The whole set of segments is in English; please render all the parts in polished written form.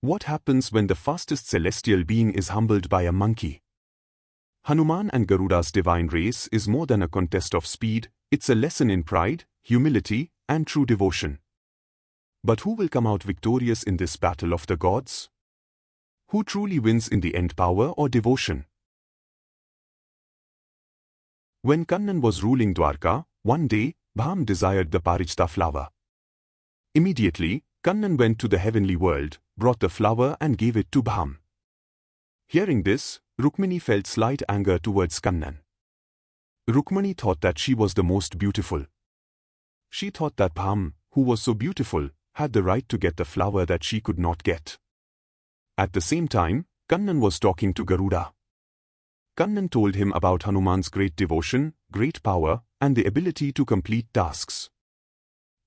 What happens when the fastest celestial being is humbled by a monkey? Hanuman and Garuda's divine race is more than a contest of speed, it's a lesson in pride, humility, and true devotion. But who will come out victorious in this battle of the gods? Who truly wins in the end, power or devotion? When Kannan was ruling Dwarka, one day, Bham desired the Parijata flower. Immediately, Kannan went to the heavenly world, brought the flower and gave it to Bham. Hearing this, Rukmini felt slight anger towards Kannan. Rukmini thought that she was the most beautiful. She thought that Bham, who was so beautiful, had the right to get the flower that she could not get. At the same time, Kannan was talking to Garuda. Kannan told him about Hanuman's great devotion, great power, and the ability to complete tasks.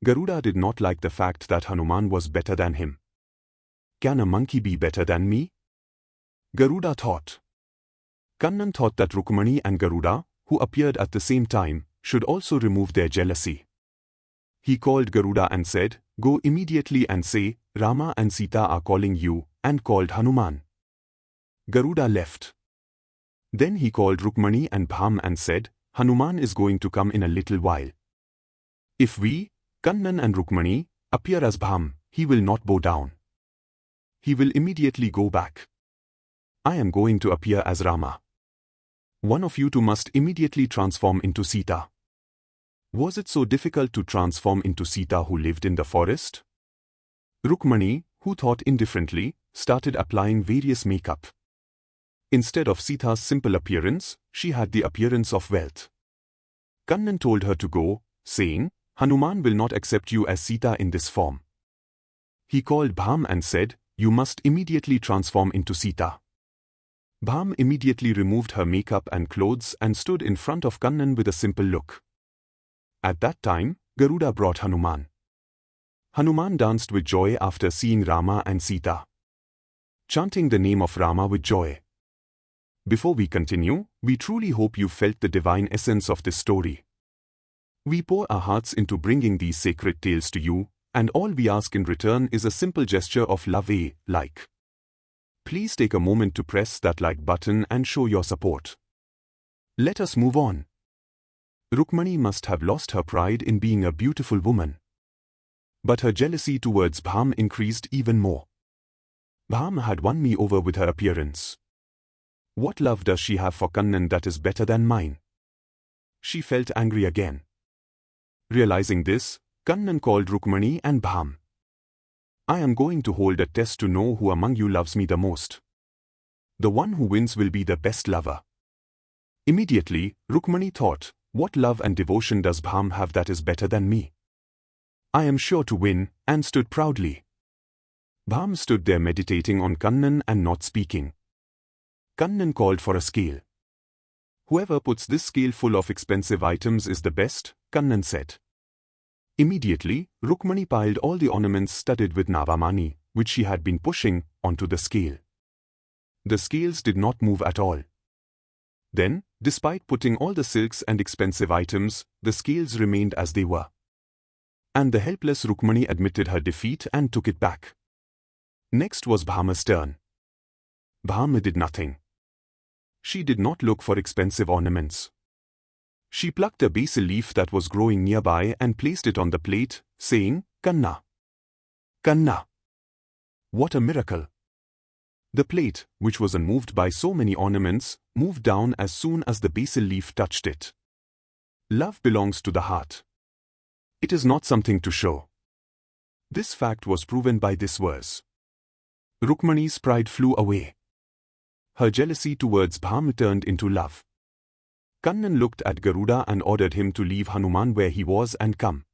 Garuda did not like the fact that Hanuman was better than him. Can a monkey be better than me? Garuda thought. Kannan thought that Rukmini and Garuda, who appeared at the same time, should also remove their jealousy. He called Garuda and said, "Go immediately and say, Rama and Sita are calling you," and called Hanuman. Garuda left. Then he called Rukmini and Bham and said, "Hanuman is going to come in a little while. If we, Kannan and Rukmini, appear as Bham, he will not bow down. He will immediately go back. I am going to appear as Rama. One of you two must immediately transform into Sita." Was it so difficult to transform into Sita who lived in the forest? Rukmini, who thought indifferently, started applying various makeup. Instead of Sita's simple appearance, she had the appearance of wealth. Kannan told her to go, saying, "Hanuman will not accept you as Sita in this form." He called Bham and said, "You must immediately transform into Sita." Bham immediately removed her makeup and clothes and stood in front of Kannan with a simple look. At that time, Garuda brought Hanuman. Hanuman danced with joy after seeing Rama and Sita, chanting the name of Rama with joy. Before we continue, we truly hope you felt the divine essence of this story. We pour our hearts into bringing these sacred tales to you, and all we ask in return is a simple gesture of love, a like. Please take a moment to press that like button and show your support. Let us move on. Rukmini must have lost her pride in being a beautiful woman. But her jealousy towards Bham increased even more. Bham had won me over with her appearance. What love does she have for Kannan that is better than mine? She felt angry again. Realizing this, Kannan called Rukmini and Bham. "I am going to hold a test to know who among you loves me the most. The one who wins will be the best lover." Immediately, Rukmini thought, "What love and devotion does Bham have that is better than me? I am sure to win," and stood proudly. Bham stood there meditating on Kannan and not speaking. Kannan called for a scale. "Whoever puts this scale full of expensive items is the best," Kannan said. Immediately, Rukmini piled all the ornaments studded with Navamani, which she had been pushing, onto the scale. The scales did not move at all. Then, despite putting all the silks and expensive items, the scales remained as they were. And the helpless Rukmini admitted her defeat and took it back. Next was Bhama's turn. Bhama did nothing. She did not look for expensive ornaments. She plucked a basil leaf that was growing nearby and placed it on the plate, saying, "Kanna. Kanna." What a miracle! The plate, which was unmoved by so many ornaments, moved down as soon as the basil leaf touched it. Love belongs to the heart. It is not something to show. This fact was proven by this verse. Rukmini's pride flew away. Her jealousy towards Bham turned into love. Kannan looked at Garuda and ordered him to leave Hanuman where he was and come.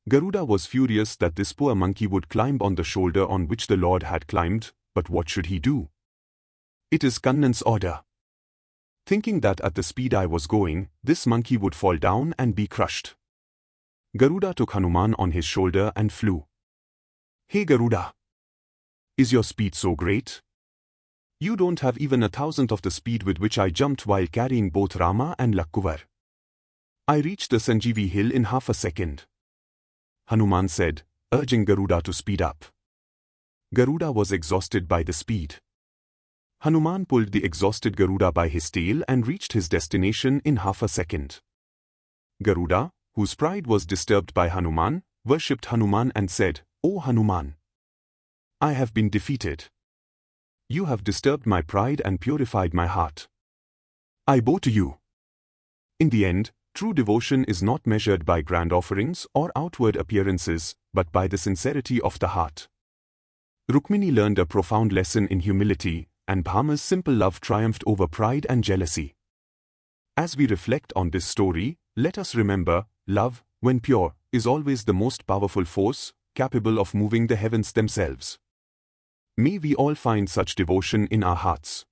Garuda was furious that this poor monkey would climb on the shoulder on which the Lord had climbed, but what should he do? It is Kannan's order. Thinking that at the speed I was going, this monkey would fall down and be crushed. Garuda took Hanuman on his shoulder and flew. "Hey Garuda! Is your speed so great? You don't have even 1,000th of the speed with which I jumped while carrying both Rama and Lakkuvar. I reached the Sanjeevi hill in half a second." Hanuman said, urging Garuda to speed up. Garuda was exhausted by the speed. Hanuman pulled the exhausted Garuda by his tail and reached his destination in half a second. Garuda, whose pride was disturbed by Hanuman, worshipped Hanuman and said, "O Hanuman, I have been defeated. You have disturbed my pride and purified my heart. I bow to you." In the end, true devotion is not measured by grand offerings or outward appearances, but by the sincerity of the heart. Rukmini learned a profound lesson in humility, and Bhama's simple love triumphed over pride and jealousy. As we reflect on this story, let us remember, love, when pure, is always the most powerful force, capable of moving the heavens themselves. May we all find such devotion in our hearts.